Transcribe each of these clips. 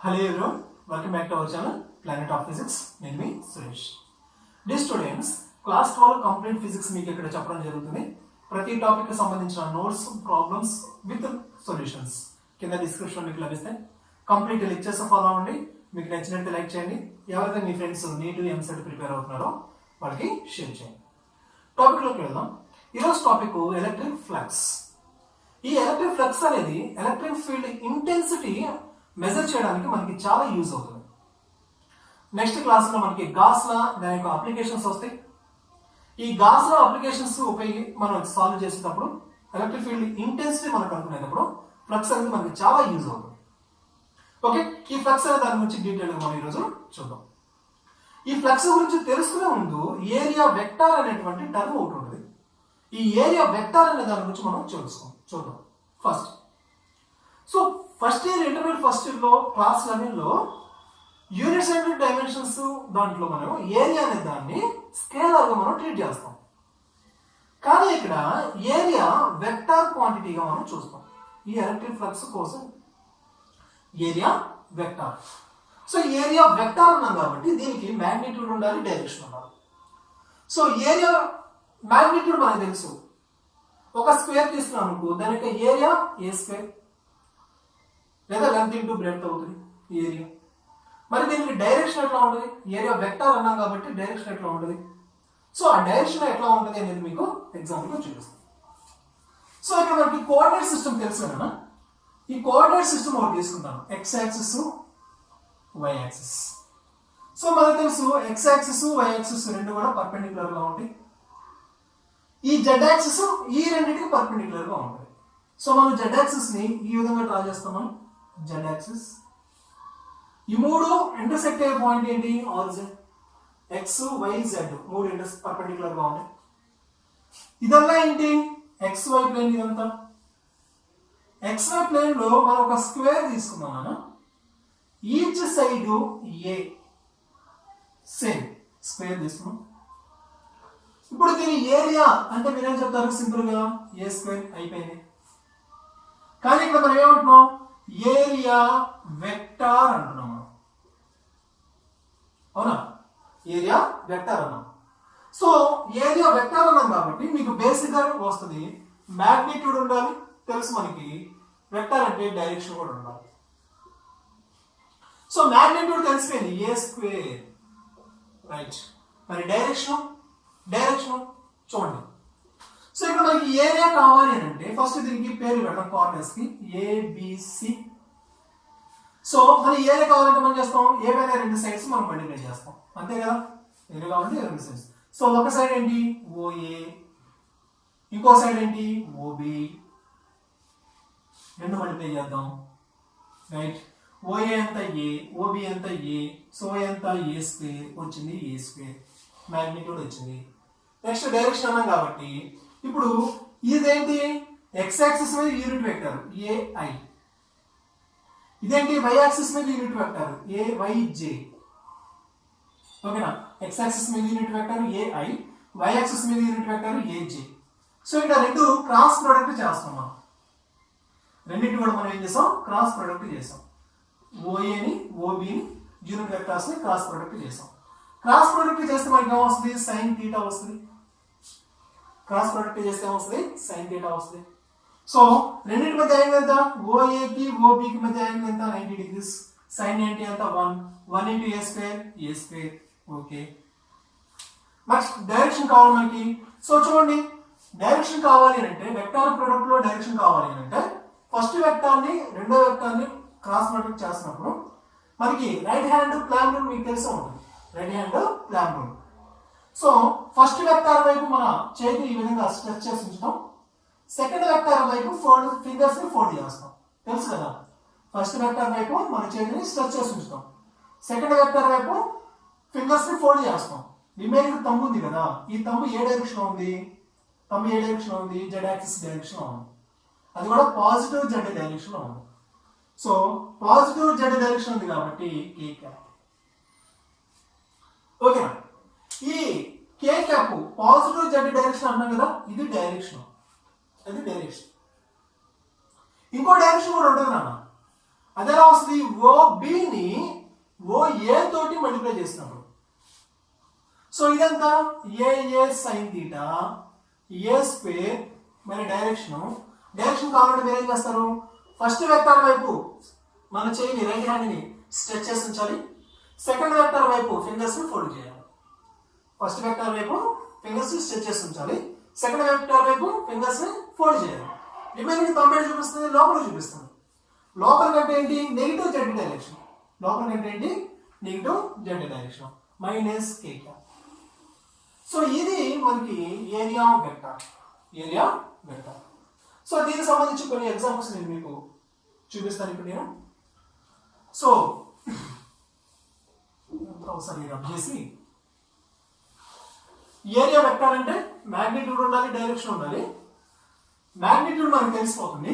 Hello everyone, welcome back to our channel Planet of Physics. నేను మీ సురేష్. Dear students, class 12 complete physics మీకు ఇక్కడ చెప్పడం జరుగుతుంది. ప్రతి టాపిక్ కి సంబంధించిన నోట్స్, ప్రాబ్లమ్స్ విత్ సొల్యూషన్స్ కింద డిస్క్రిప్షన్ మీకు లభిస్తాయి. కంప్లీట్ లెక్చర్స్ ఫాలో అవ్వండి. మీకు నచ్చినట్టు లైక్ చేయండి. ఎవరైతే మీ ఫ్రెండ్స్ నీట్ ఎంసెట్ ప్రిపేర్ అవుతున్నారో వాళ్ళకి షేర్ చేయండి. టాపిక్ లోకి వెళ్దాం. ఈరోజు టాపిక్ ఎలక్ట్రిక్ ఫ్లక్స్. ఈ ఎలక్ట్రిక్ ఫ్లక్స్ అనేది ఎలక్ట్రిక్ ఫీల్డ్ ఇంటెన్సిటీ మెజర్ చేయడానికి మనకి చాలా యూజ్ అవుతుంది. నెక్స్ట్ క్లాస్ లో మనకి గాస్ లా దాని యొక్క అప్లికేషన్స్ వస్తాయి. ఈ గాస్ లా అప్లికేషన్స్ ఉపయోగి మనం సాల్వ్ చేసేటప్పుడు ఎలక్ట్రిక్ ఫీల్డ్ ఇంటెన్సిటీ మనం కనుక్కునేటప్పుడు ఫ్లక్స్ అనేది మనకి చాలా యూజ్ అవుతుంది. ఓకే, ఈ ఫ్లక్స్ అనే దాని గురించి డీటెయిల్ గా మనం ఈరోజు చూద్దాం. ఈ ఫ్లక్స్ గురించి తెలుసుకునే ముందు ఏరియా వెక్టార్ అనేటువంటి టర్మ్ ఒకటి ఉంటుంది. ఈ ఏరియా వెక్టార్ అనే దాని గురించి మనం చూద్దాం. First year intermediate first year లో క్లాస్ 11 లో యూనిట్స్ అండ్ డైమెన్షన్స్ దాంట్లో మనం ఏరియా అనే దాన్ని స్కేలార్ గా మనం ట్రీట్ చేస్తాం. కానీ ఇక్కడ ఏరియా వెక్టార్ క్వాంటిటీగా మనం చూస్తాం. ఈ ఎలక్ట్రిక్ ఫ్లక్స్ కోసం area vector. So area vector అన్నాం కాబట్టి దీనికి మ్యాగ్నిట్యూడ్ ఉండాలి, డైరెక్షన్ ఉండాలి. సో ఏరియా మ్యాగ్నిట్యూడ్ మనకు తెలుసు. ఒక స్క్వేర్ తీసుకున్నాం అనుకో, దాని యొక్క ఏరియా ఏ స్క్వేర్ లేదా లెంత్ ఇంటూ బ్రెడ్త్ అవుతుంది ఏరియా. మరి దీనికి డైరెక్షన్ ఎట్లా ఉంటుంది? ఏరియా వెక్టార్ అన్నాం కాబట్టి డైరెక్షన్ ఎట్లా ఉంటుంది? సో ఆ డైరెక్షన్ ఎట్లా ఉంటుంది అనేది మీకు ఎగ్జాంపుల్ గా చూపిస్తాను. సో ఇక్కడ మనకి కోఆర్డినేట్ సిస్టమ్ తెలుసు కదా. ఈ కోఆర్డినేట్ సిస్టమ్ ఒకటి తీసుకుంటాను, x axis, y axis. So మనకు తెలుసు ఎక్స్ యాక్సిస్, వై యాక్సిస్ రెండు కూడా పర్పెండిక్యులర్ గా ఉంటాయి. ఈ జెడ్ యాక్సిస్ ఈ రెండింటికి పర్పెండిక్యులర్ గా ఉంటుంది. సో మనం జెడ్ యాక్సిస్ ని ఈ విధంగా డ్రా చేస్తాం. జెడ్ యాక్సిస్ ఈ మూడు ఇంటర్సెక్ట్ అయ్యే పాయింట్ ఏంటి? ఆరిజిన్. ఎక్స్, వై, జెడ్ మూడు పర్పెండిక్యులర్ గా ఉన్నాయి. ఇదల్లా ఏంటి? X y plane. ఇదంతా ఎక్స్ వై ప్లేన్ లో మనం ఒక స్క్వేర్ తీసుకుందాం. మనం each side a same square తీసుకున్నాం. ఇప్పుడు దీని ఏరియా అంటే మీరేం చెప్తారు? సింపుల్ గా ఏ స్క్వేర్ అయిపోయింది. కానీ ఇక్కడ మనం ఏమంటున్నాం? ఏరియా వెక్టార్ అంటున్నాం. అవునా? ఏరియా వెక్టార్ అన్నాం. సో ఏరియా వెక్టార్ అన్నాం కాబట్టి మీకు బేసిక్ గా వస్తుంది మ్యాగ్నిట్యూడ్ ఉండాలి, తెలుసు మనకి. వెక్టార్ అంటే డైరెక్షన్ కూడా ఉండాలి. సో మ్యాగ్నిట్యూడ్ తెలిసిపోయింది, ఏ స్క్వేర్, రైట్. మరి డైరెక్షన్ చూడండి. సో ఇక్కడ మనకి ఏరియా కావాలి అని అంటే ఫస్ట్ దీనికి పేరు పెడతాం, కార్నర్స్ కి ఏబిసి. సో మన ఏరియా కావాలంటే మనం చేస్తాం, ఏవైనా రెండు సైడ్స్ మనం మల్టిప్లై చేస్తాం, అంతే కదా. ఏరియా కావాలంటే రెండు సైడ్స్. సో ఒక సైడ్ ఏంటి? ఓఏ, ఇంకో సైడ్ ఏంటి? ఓబి. రెండు మల్టిప్లై చేద్దాం, రైట్. ఓఏ అంతా ఏ, ఓబి అంతా ఏ. సో ఎంత? ఏ స్క్వేర్ వచ్చింది, ఏ స్క్వేర్ మ్యాగ్నిట్యూడ్ వచ్చింది. నెక్స్ట్ డైరెక్షన్ అన్నాం కాబట్టి ఇప్పుడు ఇదేంటి? ఎక్స్ యాక్సిస్ మీద యూనిట్ వెక్టర్ ఏఐ. ఇదేంటి? వై యాక్సిస్ మీద యూనిట్ వెక్టర్ ఏవైజే. ఓకేనా? ఎక్స్ యాక్సిస్ మీద unit vector a i, y axis మీద యూనిట్ వెక్టర్ ఏజే. సో ఇక్కడ రెండు క్రాస్ ప్రొడక్ట్ చేస్తాం మనం. రెండింటి కూడా మనం ఏం చేసాం? క్రాస్ ప్రొడక్ట్ చేసాం. ఓఏని, ఓబిని, యూనిట్ వెక్టర్స్ ని క్రాస్ ప్రొడక్ట్ చేసాం. క్రాస్ ప్రొడక్ట్ చేస్తే మనకి ఏమొస్తుంది? సైన్ థీటా వస్తుంది. క్రాస్ ప్రొడక్ట్ చేస్తే ఏమొస్తుంది? సైన్ థీటా వస్తుంది. సో రెండింటి మధ్య యాంగిల్ ఎంత? ఓఏకి ఓబికి మధ్య యాంగిల్ ఎంత? 90 డిగ్రీస్. సైన్ ఏంటి ఎంత? 1 ఇంటూ ఏ స్క్వేర్, ఏ స్క్వేర్. ఓకే, నెక్స్ట్ డైరెక్షన్ కావాలి మనకి. సో చూడండి, డైరెక్షన్ కావాలి అంటే వెక్టార్ ప్రొడక్ట్ లో డైరెక్షన్ కావాలి అంటే ఫస్ట్ వెక్టార్ ని రెండో వెక్టార్ ని క్రాస్ ప్రొడక్ట్ చేసినప్పుడు మనకి రైట్ హ్యాండ్ ప్లాన్ రూల్ మీకు తెలిసే ఉంటుంది. Right hand plan rule. So first vector వైపు మన చేతిని ఈ విధంగా స్ట్రెచ్ చేసి ఉంచుతాం. సెకండ్ వెక్టార్ వైపు ఫింగర్స్ ని ఫోల్డ్ చేస్తాం, తెలుసు కదా. ఫస్ట్ వెక్టార్ వైపు మన చేతిని స్ట్రెచ్ చేసి ఉంచుతాం. సెకండ్ వెక్టార్ వైపు ఫింగర్స్ ని ఫోల్డ్ చేస్తాం. రిమైనింగ్ థంబ్ ఉంది కదా, ఈ థంబ్ ఏ డైరెక్షన్ ఉంది? థంబ్ ఏ డైరెక్షన్ ఉంది? జెడ్ యాక్సిస్ డైరెక్షన్ ఉంది. అది కూడా పాజిటివ్ జెడ్ డైరెక్షన్ లో ఉంది. సో పాజిటివ్ జెడ్ డైరెక్షన్ ఉంది కాబట్టి కే క్యాప్. ఓకేనా? ఈ కే క్యాప్ పాజిటివ్ జెడ్ డైరెక్షన్ అన్నాం కదా, ఇది డైరెక్షన్. అది డైరెక్షన్. ఇంకో డైరెక్షన్ కూడా ఉంటుంది నాన్న. అది ఎలా వస్తుంది? OBని OA తోటి మల్టిప్లై చేసినప్పుడు. సో ఇదంతా AA sin theta A square. మరి డైరెక్షన్ కావాలంటే మీరు ఏం చేస్తారు? ఫస్ట్ వెక్టర్ వైపు మన చేయిని రైట్ హ్యాండ్ని స్ట్రెచ్ చేసి ఉంచాలి. సెకండ్ వెక్టర్ వైపు ఫింగర్స్ ఫోల్డ్ చేయాలి. ఫస్ట్ వెక్టర్ వైపు ఫింగర్స్ స్ట్రెచ్ చేసి ఉంచాలి. సెకండ్ వెక్టర్ వైపు ఫింగర్స్ ఫోల్డ్ చేయాలి. రిమైనింగ్ తొంభై చూపిస్తుంది, లోపల చూపిస్తుంది. లోపల కంటే ఏంటి? Negative Z direction. లోపల కంటే ఏంటి? Negative Z direction. Minus k cap. So ఇది మనకి ఏరియా వెక్టర్. సో దీనికి సంబంధించి కొన్ని ఎగ్జాంపుల్స్ నేను మీకు చూపిస్తాను ఇప్పుడు నేను. సో ఒకసారి రబ్ చేసి, ఏరియా వెక్టర్ అంటే మ్యాగ్నిట్యూడ్ ఉండాలి, డైరెక్షన్ ఉండాలి. మ్యాగ్నిట్యూడ్ మనకు తెలిసిపోతుంది,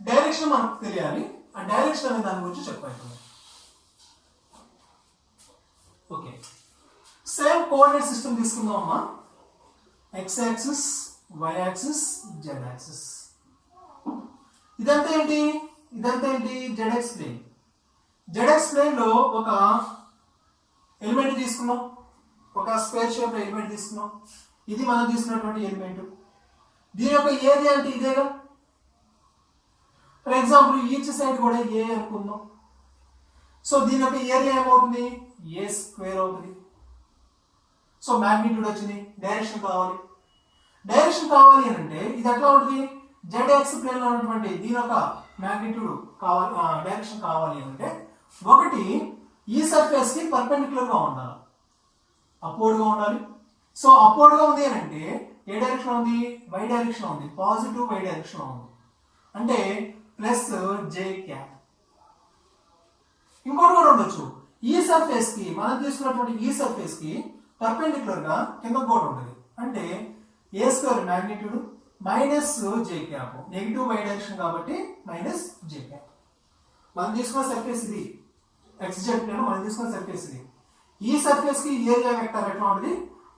డైరెక్షన్ మనకు తెలియాలి. ఆ డైరెక్షన్ అనే దాని గురించి చెప్పాలి. ఓకే, సేమ్ కోఆర్డినేట్ సిస్టమ్ తీసుకుందాం అమ్మా. x axis, y axis, z axis. ఇదంతా ఏంటి? ZX plane. ZX ప్లేన్ లో ఒక ఎలిమెంట్ తీసుకున్నాం, ఒక స్క్వేర్ షేప్ ఎలిమెంట్ తీసుకున్నాం. ఇది మనం తీసుకున్నటువంటి ఎలిమెంట్. దీని యొక్క ఏరియా అంటే ఇదేగా. ఫర్ ఎగ్జాంపుల్ ఈచ్ సైడ్ కూడా A అనుకుందాం. సో దీని యొక్క ఏరియా ఏమవుతుంది? A స్క్వేర్ అవుతుంది. సో మ్యాగ్నిట్యూడ్ వచ్చింది. డైరెక్షన్ కావాలి అని అంటే ఇది ఎట్లా ఉంటుంది? ZX ప్లేన్ లో ఉన్నటువంటి దీని యొక్క మ్యాగ్నిట్యూడ్ కావాలి, డైరెక్షన్ కావాలి అంటే ఒకటి ఈ సర్ఫేస్ కి పర్పెండిక్యులర్ గా ఉండాలి, అప్వర్డ్ గా ఉండాలి. సో అప్వర్డ్ గా ఉంది అని అంటే ఏ డైరెక్షన్ ఉంది? y డైరెక్షన్ ఉంది, పాజిటివ్ y డైరెక్షన్ ఉంది. అంటే ప్లస్ j క్యాప్. ఇంకోటి కూడా ఉండొచ్చు. ఈ సర్ఫేస్ కి మనం తీసుకున్నటువంటి ఈ సర్ఫేస్ కి పర్పెండిక్యులర్ గా కింద కూడా ఉంటుంది. అంటే a square magnitude minus j cap. Negative y direction కాబట్టి మైనస్ j క్యాప్. మనం తీసుకున్న సర్ఫేస్ ఇది, xz ప్లేన్ మనం తీసుకున్న సర్ఫేస్ ఇది. ఈ సర్ఫేస్ కి ఏరియా వెక్టర్ ఎట్లా ఉంటుంది?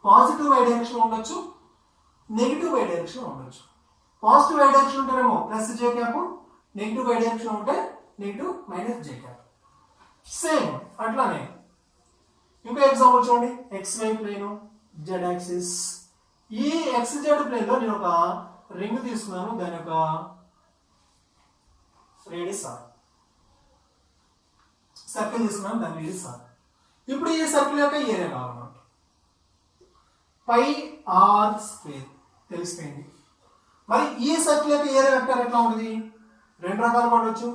పాజిటివ్ y డైరెక్షన్ ఉండొచ్చు, నెగిటివ్ y డైరెక్షన్ ఉండొచ్చు. పాజిటివ్ y డైరెక్షన్ ఉంటేనేమో plus j cap, negative y direction ఉంటే negative minus j cap. Same అట్లానే ఇంకో ఎగ్జాంపుల్ చూడండి. xy plane, z axis. ఈ xz ప్లేన్ లో నేను ఒక రింగ్ తీసుకున్నాను, దాని యొక్క రేడియస్ r. సర్కిల్ తీసుకున్నాను, దాని రేడియస్ r. ఇప్పుడు ఈ సర్కిల్ యొక్క ఏరియా కావాలన్నమాట. పై r స్క్వేర్ తెలిసిపోయింది. మరి ఈ సర్కిల్ యొక్క ఏరియా వెక్టర్ ఎట్లా ఉంటుంది? రెండు రకాలుగా ఉండొచ్చు.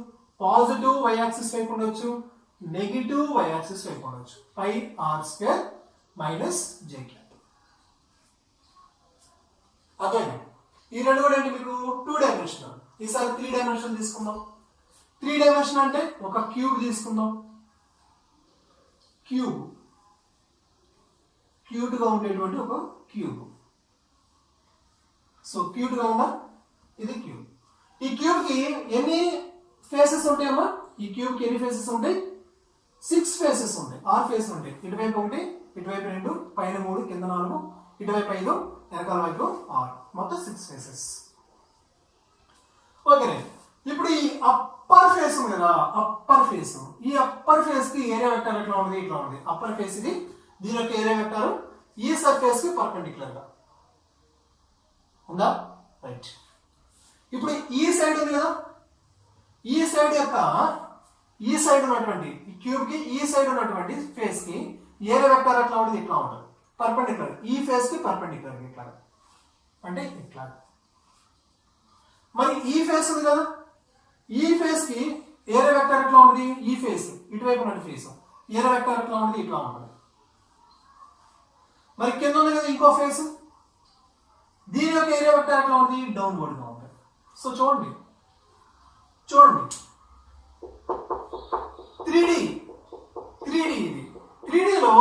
పాజిటివ్ y యాక్సిస్ వైపు ఉండొచ్చు, నెగిటివ్ y యాక్సిస్ వైపు ఉండొచ్చు. పై r square minus j cap. అదే ఈ రెండు కూడా ఏంటి మీకు? 2 డైమెన్షనల్. ఈసారి 3 డైమెన్షనల్ తీసుకుందాం. 3 డైమెన్షన్ అంటే ఒక క్యూబ్ తీసుకుందాం. క్యూట్ గా ఉండేటువంటి ఒక క్యూబ్. సో క్యూట్ గా ఉందా? ఇది క్యూబ్. ఈ క్యూబ్ కి ఎన్ని ఫేసెస్ ఉంటాయమ్మా? ఈ క్యూబ్ కి ఎన్ని ఫేసెస్ ఉంటాయి? 6 ఫేసెస్ ఉంటాయి, 6 ఫేసెస్ ఉంటాయి. ఇటువైపు ఒకటి, ఇటువైపు 2, పైన 3, కింద 4, ఇటువైపు 5, వెనకాల వైపు 6, మొత్తం 6 ఫేసెస్. ఓకే, ఇప్పుడు ఈ అప్పర్ ఫేస్ ఉంది కదా, అప్పర్ ఫేస్. ఈ అప్పర్ ఫేస్ కి ఏరియా వెక్టర్ ఎట్లా ఉంది? ఇట్లా ఉంది. అప్పర్ ఫేస్ ఇది. దీని యొక్క ఏరియా వెక్టర్ ఈ సర్ఫేస్ కి పర్పెండిక్యులర్ గా ఉందా? రైట్. ఇప్పుడు ఈ సైడ్ ఉంది కదా, ఈ సైడ్ యొక్క ఈ సైడ్ ఉన్నటువంటి ఈ క్యూబ్ కి ఈ సైడ్ ఉన్నటువంటి ఫేస్ కి ఏరియా వెక్టర్ ఎట్లా ఉంటుంది? ఇట్లా ఉంటుంది, పర్పెండిక్యులర్. ఈ ఫేస్ కి పర్పెండిక్యులర్ ఇట్లా, అంటే ఇట్లా. మరి ఈ ఫేస్ ఉంది కదా, ఈ ఫేస్ కి ఏరియా వెక్టర్ ఎట్లా ఉంటుంది? ఈ ఫేస్ ఇటువైపు ఉన్న ఫేస్ ఏరియా వెక్టర్ ఎట్లా ఉంటుంది? ఇట్లా ఉంటుంది. మరి కింద ఉంది కదా ఇంకో ఫేస్, దీని యొక్క ఏరియా వెక్టర్ ఎట్లా ఉంటుంది? డౌన్వర్డ్ గా ఉంటుంది. సో చూడండి 3D ఇది. 3D లో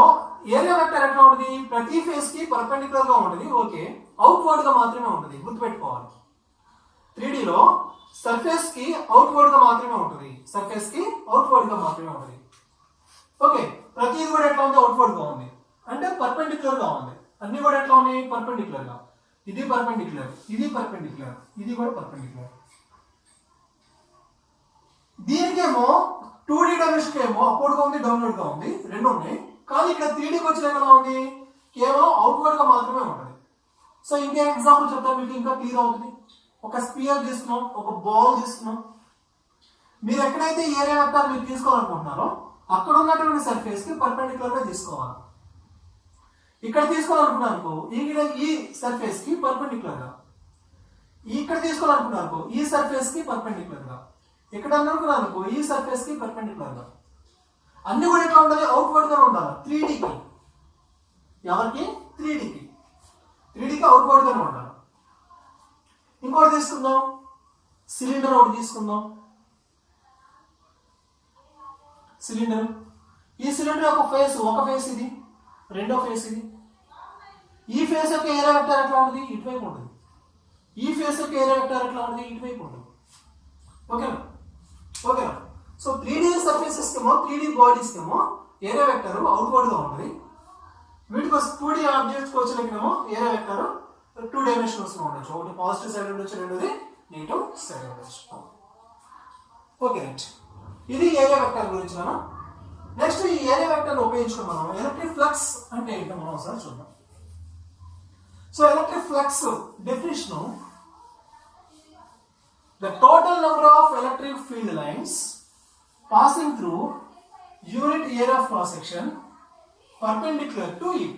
ఏరియా వెక్టర్ ఎట్లా ఉంటుంది? ప్రతి ఫేస్ కి పర్పెండిక్యులర్ గా ఉంటుంది. ఓకే, అవుట్వర్డ్ గా మాత్రమే ఉంటుంది, గుర్తుపెట్టుకోవాలి. 3D లో సర్ఫేస్ కి అవుట్వర్డ్ గా మాత్రమే ఉంటుంది, ఓకే. ప్రతిది కూడా ఎట్లా ఉంది? అవుట్వర్డ్ గా ఉంది, అంటే పర్పెండిక్యులర్ గా ఉంది. అన్ని కూడా ఎట్లా ఉన్నాయి? పర్పెండిక్యులర్ గా. ఇది పర్పెండిక్యులర్, ఇది పర్పెండిక్యులర్, ఇది కూడా పర్పెండిక్యులర్. దీనికేమో 2D డైమెన్షన్ ఏమో అప్వర్డ్ గా ఉంది, డౌన్వర్డ్ గా ఉంది, రెండు ఉన్నాయి. కానీ ఇక్కడ 3Dకి వచ్చిన ఎలా ఉంది, కేవలం అవుట్వర్డ్ గా మాత్రమే ఉంటుంది. సో ఇంకే ఎగ్జాంపుల్ చెప్తాను మీకు ఇంకా క్లియర్ అవుతుంది. ఒక స్పియర్ తీసుకున్నాం, ఒక బాల్ తీసుకున్నాం. మీరు ఎక్కడైతే ఏరియా వెక్టర్ మీరు తీసుకోవాలనుకుంటున్నారో అక్కడ ఉన్నటువంటి సర్ఫేస్ కి పర్పెండిక్యులర్ గా తీసుకోవాలి. ఇక్కడ తీసుకోవాలనుకున్నారనుకో ఈ సర్ఫేస్ కి పర్పెండిక్యులర్ గా, ఇక్కడ తీసుకోవాలనుకున్నారనుకో ఈ సర్ఫేస్ కి పర్పెండిక్యులర్ గా, ఇక్కడ అనుకున్నారనుకో ఈ సర్ఫేస్ కి పర్పెండిక్యులర్ గా. అన్ని కూడా ఎట్లా ఉండాలి, అవుట్వర్డ్ గా ఉండాలి. 3Dకి ఎవరికి 3Dకి అవుట్వర్డ్ గానే ఉండాలి. ఇంకోటి తీసుకుందాం, సిలిండర్ ఒకటి తీసుకుందాం. సిలిండర్, ఈ సిలిండర్ యొక్క ఫేస్, ఒక ఫేస్ ఇది, రెండో ఫేస్ ఇది. ఈ ఫేస్ యొక్క ఏరియా వెక్టర్ ఎట్లా ఉంటుంది, ఇటువైపు ఉంటుంది. ఈ ఫేస్ యొక్క ఏరియా వెక్టర్ ఎట్లా ఉంటుంది, ఇటువైపు ఉంటుంది. ఓకేనా. సో 3D సర్ఫేసెస్ కేమో 3D బాడీస్ కేమో ఏరియా వెక్టర్ అవుట్వర్డ్ గా ఉంటుంది. వీటికి 2D ఆబ్జెక్ట్స్ వచ్చినకేమో ఏరియా వెక్టర్ 2 డైమెన్షన్స్ లో ఉండొచ్చు. ఒకటి పాజిటివ్ సైడ్ ఉండొచ్చు, రెండోది నెగటివ్ సైడ్ ఉండొచ్చు. ఓకే రైట్, ఇది ఏరియా వెక్టర్ గురించి మనం. నెక్స్ట్ ఈ ఏరియా వెక్టర్ ఉపయోగించుకుని మనం ఎలక్ట్రిక్ ఫ్లక్స్ అంటే ఏంటో మనం ఒకసారి చూద్దాం. So electric flux definition, the total number of electric field lines passing through unit area of cross section perpendicular to it.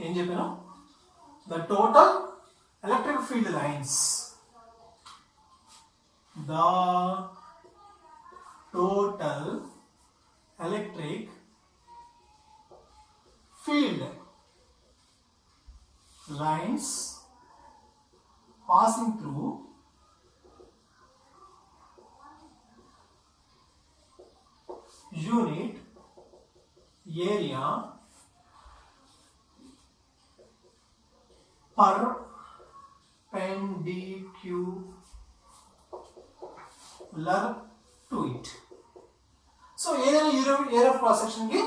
ఏం చెప్పాను, the total electric field lines, the total electric field lines passing through unit area perpendicular to it. So ఏదైనా area of cross section కి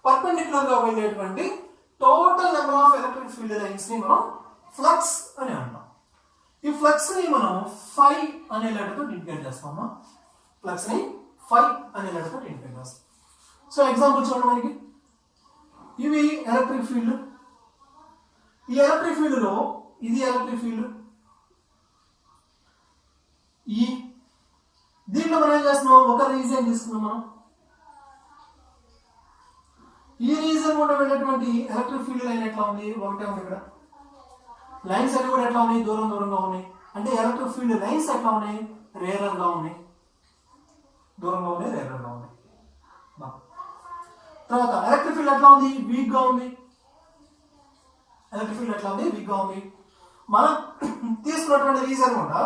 perpendicular గా వెళ్ళేటువంటి total number of electric field lines ని మనం flux అని అంటాం. ఈ ఫ్లక్స్ ని మనం ఫై అనే లెటర్ తో ఇండికేట్ చేస్తామా, ఫ్లక్స్ ని ఫై అనే లెటర్ తో ఇండికేట్ చేస్తాం. సో ఎగ్జాంపుల్ చూడండి, మనకి ఇవి ఎలక్ట్రిక్ ఫీల్డ్. ఈ ఎలక్ట్రిక్ ఫీల్డ్ లో ఇది ఎలక్ట్రిక్ ఫీల్డ్. ఈ దీంట్లో మనం ఏం చేస్తున్నాం, ఒక రీజియన్ తీసుకున్నాం మనం. ఈ రీజియన్ కూడా వెళ్ళేటువంటి ఎలక్ట్రిక్ ఫీల్డ్ లైన్ ఎట్లా ఉంది, ఒకటే ఉంది. ఇక్కడ లైన్స్ అన్ని కూడా ఎట్లా ఉన్నాయి, దూరంగా ఉన్నాయి. అంటే ఎలక్ట్రిక్ ఫీల్డ్ లైన్స్ ఎట్లా ఉన్నాయి, రేరర్ గా ఉన్నాయి, దూరంగా ఉన్నాయి, రేరర్ గా ఉన్నాయి. తర్వాత ఎలక్ట్రిక్ ఫీల్డ్ ఎట్లా ఉంది, వీక్ గా ఉంది. ఎలక్ట్రిక్ ఫీల్డ్ ఎట్లా ఉంది, వీక్ గా ఉంది. మనం తీసుకున్నటువంటి రీజన్ కూడా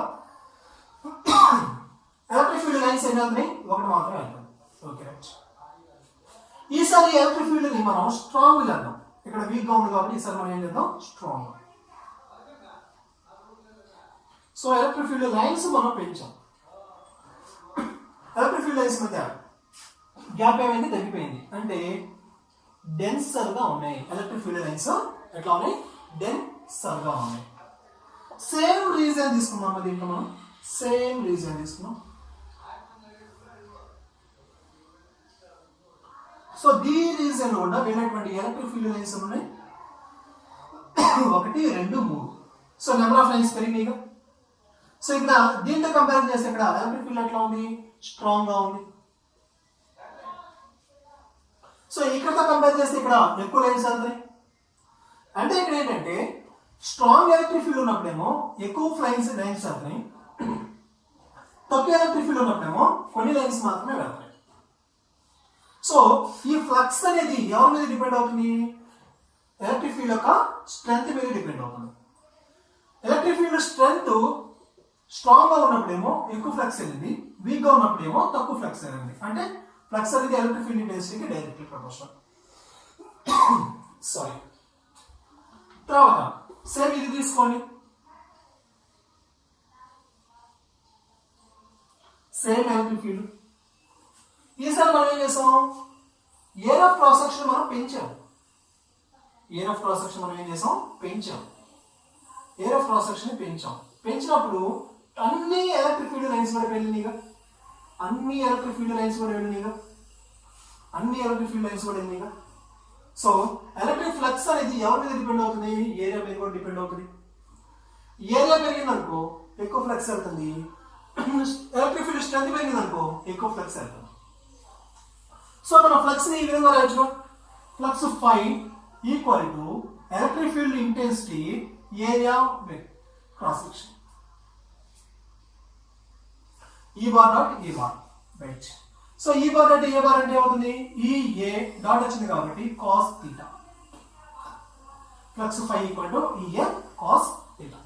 ఎలక్ట్రిక్ ఫీల్డ్ లైన్స్ ఎన్ని అవుతున్నాయి, ఒకటి మాత్రమే వెళ్తుంది. Okay right. ఈసారి ఎలక్ట్రిక్ ఫీల్డ్ ని మనం స్ట్రాంగ్ చేద్దాం. ఇక్కడ వీక్ గా ఉంది కాబట్టి ఈసారి మనం ఏం చేద్దాం, strong. So electric field lines మనం పెంచాం. ఎలక్ట్రిక్ ఫీల్డ్ లైన్స్ మధ్య గ్యాప్ ఏమైంది, తగ్గిపోయింది. అంటే డెన్సర్ గా ఉన్నాయి. ఎలక్ట్రిక్ ఫీల్డ్ లైన్స్ ఎట్లా ఉన్నాయి, డెన్సర్ గా ఉన్నాయి. సేమ్ రీజన్ తీసుకున్నాం, దీంట్లో మనం సేమ్ రీజన్ తీసుకున్నాం. సో దీ రీజన్ కూడా వెళ్ళినటువంటి ఎలక్ట్రిక్ ఫీల్డ్ లైన్స్ ఉన్నాయి 1, 2, 3. సో నెంబర్ ఆఫ్ లైన్స్ పెరిగినాయిగా. సో ఇక్కడ దీంతో కంపేర్ చేస్తే ఇక్కడ ఎలక్ట్రిక్ ఫీల్డ్ ఎట్లా ఉంది, స్ట్రాంగ్ గా ఉంది. సో ఇక్కడతో కంపేర్ చేస్తే ఇక్కడ ఎక్కువ లైన్స్ వెళ్తాయి. అంటే ఇక్కడ ఏంటంటే స్ట్రాంగ్ ఎలక్ట్రిక్ ఫీల్డ్ ఉన్నప్పుడేమో ఎక్కువ లైన్స్ వెళ్తాయి, తక్కువ ఎలక్ట్రిక్ ఫీల్డ్ ఉన్నప్పుడేమో కొన్ని లైన్స్ మాత్రమే వెళ్తాయి. సో ఈ ఫ్లక్స్ అనేది ఎవరి మీద డిపెండ్ అవుతుంది, ఎలక్ట్రిక్ ఫీల్డ్ యొక్క స్ట్రెంత్ మీద డిపెండ్ అవుతుంది. ఎలక్ట్రిక్ ఫీల్డ్ స్ట్రెంత్ స్ట్రాంగ్ గా ఉన్నప్పుడేమో ఎక్కువ ఫ్లక్స్ వెళ్ళింది, వీక్ గా ఉన్నప్పుడేమో తక్కువ ఫ్లక్స్ వెళ్ళింది. అంటే ఫ్లక్స్ అనేది ఎలక్ట్రిక్ ఫీల్డ్ ఇంటెన్సిటీకి డైరెక్ట్లీ ప్రపోర్షనల్. సారీ. తర్వాత సేమ్ ఇది తీసుకోండి, సేమ్ ఎలక్ట్రిక్ ఫీల్డ్. ఈసారి మనం ఏం చేసాం, ఏరియా ఆఫ్ క్రాస్ సెక్షన్ మనం పెంచాం. ఏరియా ఆఫ్ క్రాస్ సెక్షన్ మనం ఏం చేసాం, పెంచాం. ఏరియా ఆఫ్ క్రాస్ సెక్షన్ పెంచాం. పెంచినప్పుడు అన్ని ఎలక్ట్రిక్ ఫీల్డ్ లైన్స్ కూడా పెళ్ళినాయిగా. అన్ని ఎలక్ట్రిక్ ఫీల్డ్ లైన్స్ కూడా వెళ్ళినాయిగా, అన్ని ఎలక్ట్రిక్ ఫీల్డ్ లైన్స్ కూడా వెళ్ళినాయిగా. సో ఎలక్ట్రిక్ ఫ్లక్స్ అనేది ఎవరి మీద డిపెండ్ అవుతుంది? ఏరియా మీద కూడా డిపెండ్ అవుతుంది. ఏరియా పెరిగిందనుకో ఎక్కువ ఫ్లక్స్ వెళ్తుంది, ఎలక్ట్రిక్ ఫీల్డ్ స్ట్రెంత్ పెరిగిందనుకో ఎక్కువ ఫ్లక్స్ వెళ్తుంది. సో మన ఫ్లక్స్ ని ఈ విధంగా రాయొచ్చు. Flux phi equal to electric field intensity area cross section E bar dot E bar, right. So E bar అంటే ఏ బార్ అంటే ఏమవుతుంది? ఈ ఏ డాట్ వచ్చింది కాబట్టి cos theta. Flux phi equal to E A cos theta.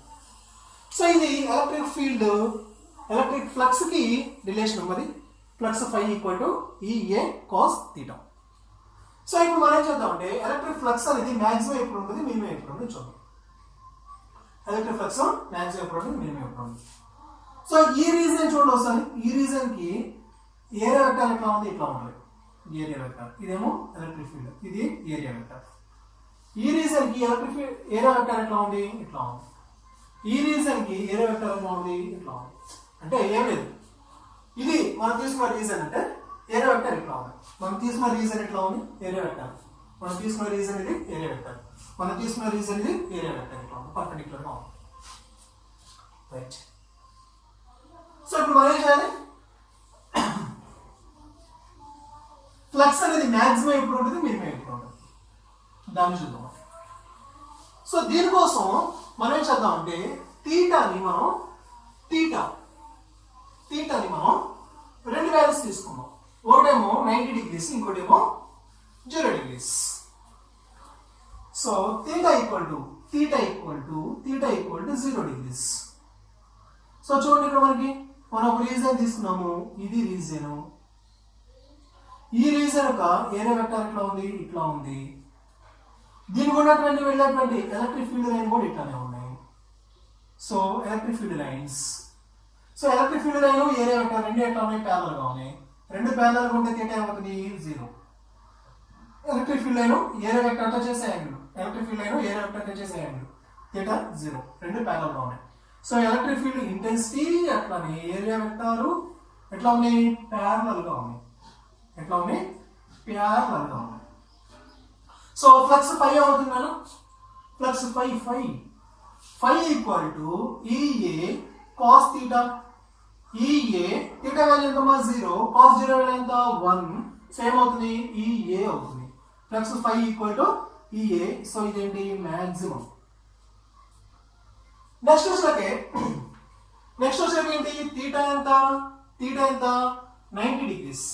So ఇది electric field electric flux కి relation ఉన్నది. Flux phi equal to E A cos theta. So ఇప్పుడు మనం ఏం చేద్దామంటే ఎలక్ట్రిక్ ఫ్లక్స్ అనేది మ్యాక్సిమం ఎప్పుడు ఉంటుంది, మినిమం ఎప్పుడు ఉంటుంది చూద్దాం. ఎలక్ట్రిక్ ఫ్లక్స్ మ్యాక్సిమం ఎప్పుడు ఉంటుంది, మినిమం ఎప్పుడు ఉంటుంది. సో ఈ రీజన్ చూడండి ఒకసారి. ఈ రీజన్ కి ఏరియా వెక్టర్ ఎట్లా ఉంది? ఇట్లా ఉంటుంది ఏరియా వెక్టర్. ఇదేమో ఎలక్ట్రిక్ ఫీల్డ్, ఇది ఏరియా వెక్టర్. ఈ రీజన్ కి ఎలక్ట్రిక్ ఫీల్డ్ ఏరియా వెక్టర్ ఎట్లా ఉంది? ఇట్లా ఉంది. ఈ రీజన్ కి ఏరియా వెక్టర్ ఎట్లా ఉంది? ఇట్లా ఉంది. అంటే ఏం లేదు, ఇది మనం తీసుకున్న రీజన్ అంటే ఏరియా వెక్టర్ ఇట్లా ఉంది. మనం తీసుకున్న రీజన్ ఎట్లా ఉంది? Area vector. మనం తీసుకున్న రీజన్ ఇది ఏరియా వెక్టర్. మనం తీసుకున్న రీజన్ ఇది ఏరియా వెక్టర్ ఇట్లా ఉంది, పర్పెండిక్యులర్ గా ఉంది, రైట్. సో ఇప్పుడు మనం ఏం చేయాలి? ఫ్లక్స్ అనేది మ్యాక్సిమం ఎప్పుడు ఉంటుంది, మినిమం ఎప్పుడు ఉంటుంది, దాన్ని చూద్దాం. సో దీనికోసం మనం ఏం చేద్దామంటే థీటాని మనం రెండు వాల్యూస్ తీసుకున్నాం. ఒకటేమో 90 డిగ్రీస్, ఇంకోటేమో 0 degrees. So theta equal to 0 degrees. So చూడండి ఇక్కడ మనం ఒక రీజన్ తీసుకున్నాము, ఇది రీజన్. ఈ రీజన్ యొక్క ఏరియా వెక్టర్ ఎట్లా ఉంది? ఇట్లా ఉంది. దీనికి ఉన్నటువంటి వెళ్ళేటువంటి ఎలక్ట్రిక్ ఫీల్డ్ లైన్ కూడా ఇట్లానే ఉన్నాయి. So electric field lines, so electric field line area vector రెండు ఎట్లా ఉన్నాయి? ప్యారలల్ గా ఉన్నాయి. రెండు ప్యారలల్ గా ఉంటే థీటా ఏమవుతుంది? 0. Electric field line area vector తో చేసే angle, electric field line area vector తో చేసే యాంగిల్ థీటా 0. రెండు ప్యారలల్ గా ఉన్నాయి. సో ఎలక్ట్రిక్ ఫీల్డ్ ఇంటెన్సిటీ అట్లానే ఏరియా వెక్టర్ ఎట్లా ఉన్నాయి? ప్యారలల్ గా ఉన్నాయి. ఎట్లా ఉన్నాయి? ప్యారలల్ గా ఉన్నాయి. సో ఫ్లక్స్ ఫై అవుతుంది madam. Flux phi equal to E A cos theta. E A theta value ఎంత? 0. కాస్ 0 వాల్యూ ఎంత? 1. సో ఏమవుతుంది? ఈఏ అవుతుంది. Flux phi equal to E A. So ఇదేంటి? మ్యాక్సిమం. నెక్స్ట్ వచ్చేసరికి ఏంటి? థీటా ఎంత? 90 డిగ్రీస్.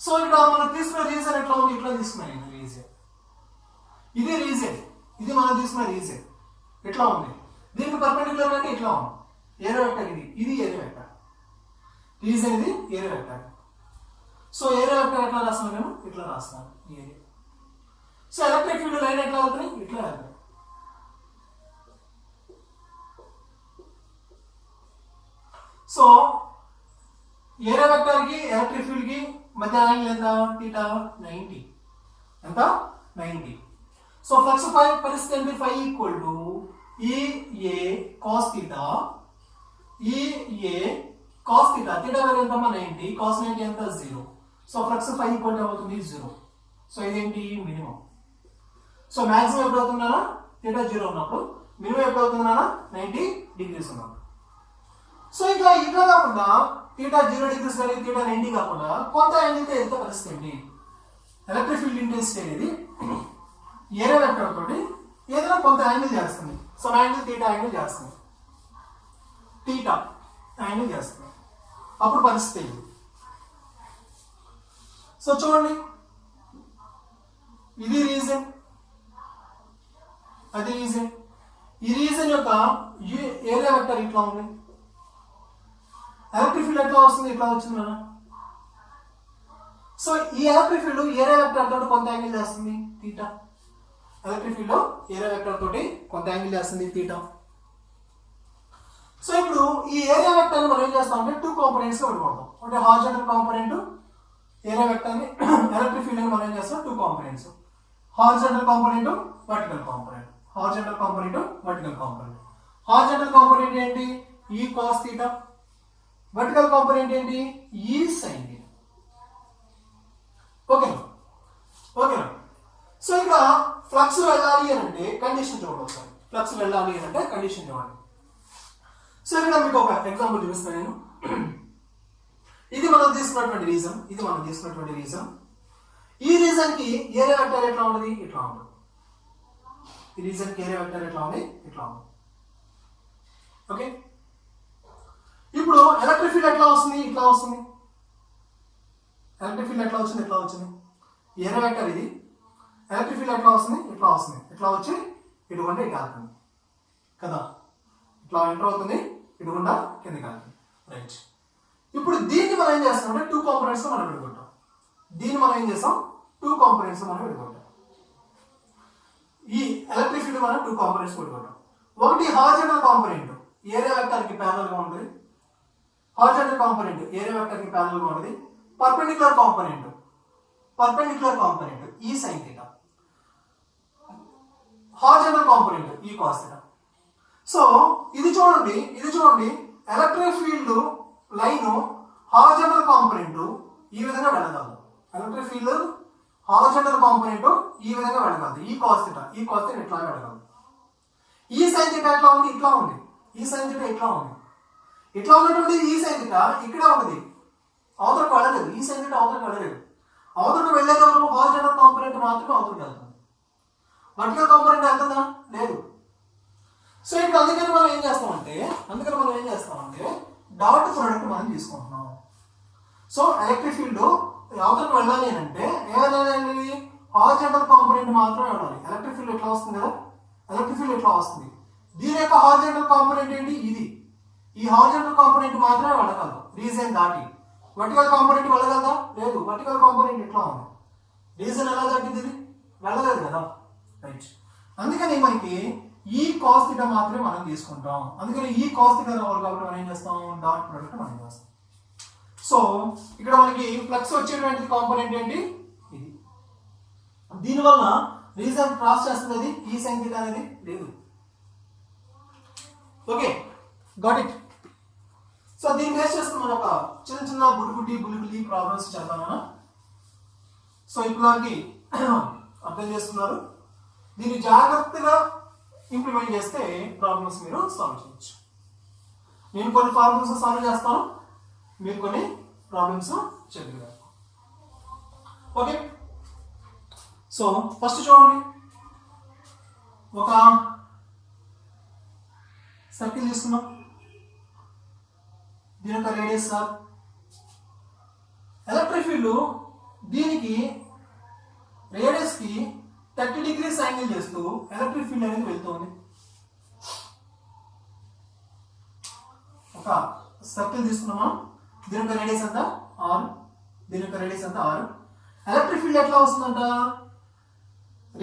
సో ఇక్కడ మనం తీసుకున్న రీజన్ ఎట్లా ఉంది? ఇట్లా తీసుకున్నాను రీజన్. ఇది రీజన్, ఇది మనం తీసుకున్న రీజన్ ఎట్లా ఉంది? దీనికి పర్పెండిక్యులర్ అంటే ఇట్లా ఉంది. ఏరియా వెక్టర్ ఇది ఏరియా వెక్టర్. రీజన్ ఇది area vector. So area vector ఎట్లా రాస్తాను నేను? ఇట్లా రాస్తాను area. So electric field line ఎట్లా అవుతుంది? ఇట్లా వెళ్తాయి. సో ఏరియా వెక్టర్ కి ఎలక్ట్రిక్ ఫీల్డ్ కి మధ్య యాంగిల్ ఎంత? థీటా 90. ఎంత? 90. సో ఫ్లక్స్ ఫై పరిస్థితి ఏంటి? Phi equal to E A cos theta. Theta value ఎంత? 90. కాస్ 90 ఎంత? 0. So flux phi equal to అవుతుంది 0. సో ఇదేంటి? మినిమం. సో మాక్సిమం ఎప్పుడు అవుతుందా? థీటా 0 ఉన్నప్పుడు. మినిమం ఎప్పుడు అవుతుందా? 90 డిగ్రీస్ ఉన్నప్పుడు. సో ఇట్లా కాకుండా థీటా 0 డిగ్రీస్ కానీ థీటా 90 కాకుండా కొంత యాంగిల్తో ఎంత పరిస్థితి ఏంటి? ఎలక్ట్రిక్ ఫీల్డ్ ఇంటెన్సిటీ అనేది ఏరియా వెక్టర్ తోటి ఏదైనా కొంత యాంగిల్ చేస్తుంది. సో యాంగిల్ థీటా యాంగిల్ చేస్తుంది. అప్పుడు పరిస్థితి ఏంటి? సో చూడండి, ఇది రీజన్, అది రీజన్. ఈ రీజన్ యొక్క ఏరియా వెక్టర్ ఇట్లా ఉంది. ఎలక్ట్రిక్ ఫీల్డ్ ఎట్లా వస్తుంది? ఇట్లా వచ్చింది కదా. సో ఈ ఎలక్ట్రిక్ ఫీల్డ్ ఏరియా వెక్టర్ తోటి కొంత యాంగిల్ చేస్తుంది theta. Electric field area vector తోటి కొంత యాంగిల్ చేస్తుంది థీటా. సో ఇప్పుడు ఈ ఏరియా వెక్టర్ ని మనం ఏం చేస్తామంటే 2 కాంపోనెంట్స్ గా విడగొడతాం. అంటే హారిజాంటల్ కాంపోనెంట్ ఏరియా వెక్టర్ ని ఎలక్ట్రిక్ ఫీల్డ్ ని మనం ఏం చేస్తాం? 2 components. Horizontal component, vertical component. Horizontal component ఏంటి? ఈ కాస్ థీటా వర్టికల్ కాంపోనెంట్ ఏంటి ఈ sin θ. ఓకేనా ఓకేనా. సో ఇక్కడ ఫ్లక్స్ వెళ్ళాలి అని అంటే కండిషన్ చూడండి ఒకసారి. ఫ్లక్స్ వెళ్ళాలి అని అంటే కండిషన్ చూడండి. సో ఇక్కడ మీకు ఒక ఎగ్జాంపుల్ చూపిస్తాను నేను. ఇది మనం తీసుకున్నటువంటి రీజన్. ఈ రీజన్ కి ఏరియా వెక్టర్ ఎట్లా ఉంటుంది ఇట్లా ఉంటుంది. ఈ రీజన్ కి ఏరియా వెక్టర్ ఎట్లా ఉంది ఇట్లా ఉంది. ఓకే. ఇప్పుడు ఎలక్ట్రిక్ ఫీల్డ్ ఎట్లా వస్తుంది ఇట్లా వస్తుంది. ఎలక్ట్రిక్ ఫీల్డ్ ఎట్లా వచ్చింది ఇట్లా వచ్చింది. ఏరియా వెక్టర్ ఇది. ఎలక్ట్రిక్ ఫీల్డ్ ఎట్లా వస్తుంది ఇట్లా వస్తుంది. ఇట్లా వచ్చి ఇటుగుండా ఇటు వెళ్తుంది కదా. ఇట్లా ఎంటర్ అవుతుంది ఇటుగుండా కిందకి వెళ్తుంది. రైట్. ఇప్పుడు దీన్ని మనం ఏం చేస్తాం అంటే టూ కాంపోనెంట్స్ మనం విడుకుంటాం. ఈ ఎలక్ట్రిక్ ఫీల్డ్ మనం టూ కాంపోనెంట్స్ విడుకుంటాం. ఒకటి హారిజాంటల్ కాంపోనెంట్ ఏరియా వెక్టర్ కి ప్యారలల్ గా ఉంటుంది. పర్పెండిక్యులర్ కాంపోనెంట్ ఈ sin θ. హారిజాంటల్ కాంపోనెంట్ ఈ cos θ. సో ఇది చూడండి electric field line horizontal component ఈ విధంగా వెళ్ళగలదు. ఈ cos θ ఇట్లా వెళ్ళగలదు. ఈ sin θ ఎట్లా ఉంది ఇట్లా ఉంది. ఇట్లా ఉన్నటువంటి ఈ sin θ ఇక్కడ ఉంది. అవతలకు వెళ్ళలేదు. ఈ sin θ అవతలకు వెళ్ళలేదు. అవతలకు వెళ్ళేటప్పుడు హారిజాంటల్ కాంపోనెంట్ మాత్రమే అవతలకు వెళ్తుంది. వర్టికల్ కాంపోనెంట్ వెళ్తుందా లేదు. సో ఇప్పుడు అందుకని మనం ఏం చేస్తామంటే డాట్ ప్రోడక్ట్ మనం తీసుకుంటున్నాం. సో ఎలక్ట్రిక్ ఫీల్డ్ అవతలకు వెళ్ళాలి అని అంటే ఏమేమి హారిజాంటల్ కాంపోనెంట్ మాత్రమే వెళ్ళాలి. ఎలక్ట్రిక్ ఫీల్డ్ ఎట్లా వస్తుంది కదా. ఇట్లా వస్తుంది. దీని యొక్క హారిజాంటల్ కాంపోనెంట్ ఏంటి ఇది. ఈ హారిజాంటల్ కాంపోనెంట్ మాత్రమే వెళ్ళగలదు రీజన్ దాటి. వర్టికల్ కాంపోనెంట్ వెళ్ళగలదా లేదు. వర్టికల్ కాంపోనెంట్ ఇట్లా ఉంది. రీజన్ ఎలా దాటింది ఇది వెళ్ళలేదు కదా. రైట్. అందుకని మనకి ఈ cos θ మాత్రమే మనం తీసుకుంటాం. అందుకని ఈ cos θ రావాలి కాబట్టి మనం ఏం చేస్తాం డాట్ ప్రోడక్ట్ మనం చేస్తాం. సో ఇక్కడ మనకి ఫ్లక్స్ వచ్చేటువంటి కాంపోనెంట్ ఏంటి ఇది. దీనివల్ల రీజన్ క్రాస్ చేస్తుంది ఈ sin θ అనేది లేదు. Okay got it. సో దీన్ని బేస్ చేసుకుని మనం ఒక చిన్న బుల్లి ప్రాబ్లమ్స్ చేద్దామా. సో ఇప్పుడు దానికి అర్థం చేస్తున్నారు. దీన్ని జాగ్రత్తగా ఇంప్లిమెంట్ చేస్తే ప్రాబ్లమ్స్ మీరు సాల్వ్ చేయొచ్చు. నేను కొన్ని ప్రాబ్లమ్స్ సాల్వ్ చేస్తాను, మీరు కొన్ని ప్రాబ్లమ్స్ చెప్పగలరు. ఓకే. సో ఫస్ట్ చూడండి, ఒక సర్కిల్ తీసుకున్నాం. దీని యొక్క రేడియస్ సార్. ఎలక్ట్రిక్ ఫీల్డ్ దీనికి రేడియస్ కి 30 degrees యాంగిల్ చేస్తూ ఎలక్ట్రిక్ ఫీల్డ్ అనేది వెళ్తుంది. ఒక సర్కిల్ తీసుకున్నామా. దీని యొక్క రేడియస్ ఎంత r. ఎలక్ట్రిక్ ఫీల్డ్ ఎట్లా వస్తుందంట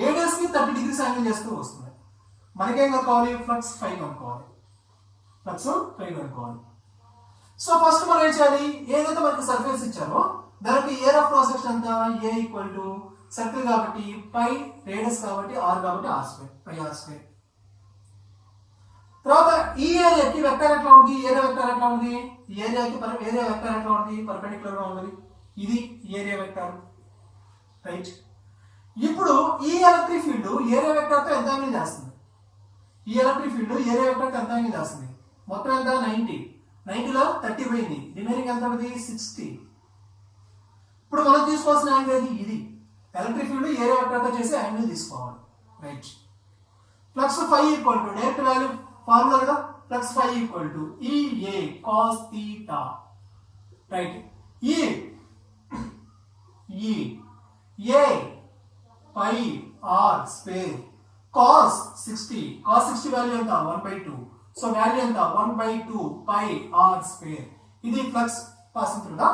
రేడియస్ కి 30 degrees యాంగిల్ చేస్తూ వస్తుంది. మనకేం కనుక్కోవాలి ఫ్లక్స్ ఫై కనుక్కోవాలి. సో ఫస్ట్ మనం ఏం చేయాలి, ఏదైతే మనకి సర్ఫేస్ ఇచ్చారో దానికి ఏరియా ఆఫ్ క్రాస్ సెక్షన్ ఎంత a ఈక్వల్ టు సర్కిల్ కాబట్టి పై, రేడియస్ కాబట్టి r కాబట్టి r2 పై r2. తర్వాత ఈ ఏరియాకి వెక్టర్ ఎట్లా ఉంది, ఏరియా వెక్టర్ ఎట్లా ఉంది, ఏరియాకి ఏరియా వెక్టర్ ఎట్లా ఉంది పర్పెండిక్యులర్ గా ఉంది. ఇది ఏరియా వెక్టర్ రైట్. ఇప్పుడు ఈ ఎలక్ట్రిక్ ఫీల్డ్ ఏరియా వెక్టర్ తో ఎంత యాంగిల్ చేస్తుంది, మొత్తం ఎంత 90. 90లో 30 పోయింది, రిమైనింగ్ ఎంత ఉంది 60. ఇప్పుడు మనం తీసుకోవాల్సిన యాంగిల్ ఇది. ఎలక్ట్రిక్ ఫీల్డ్ ఏరియా వెక్టర్ తో చేసే యాంగిల్ తీసుకోవాలి right. Flux phi equal to direct value formula కదా, flux phi equal to EA cos θ right. A pi r square cos 60 value ఎంత 1/2. సో వాల్యూ ఎంత 1/2 పై r స్క్వేర్. ఇది flux passing through the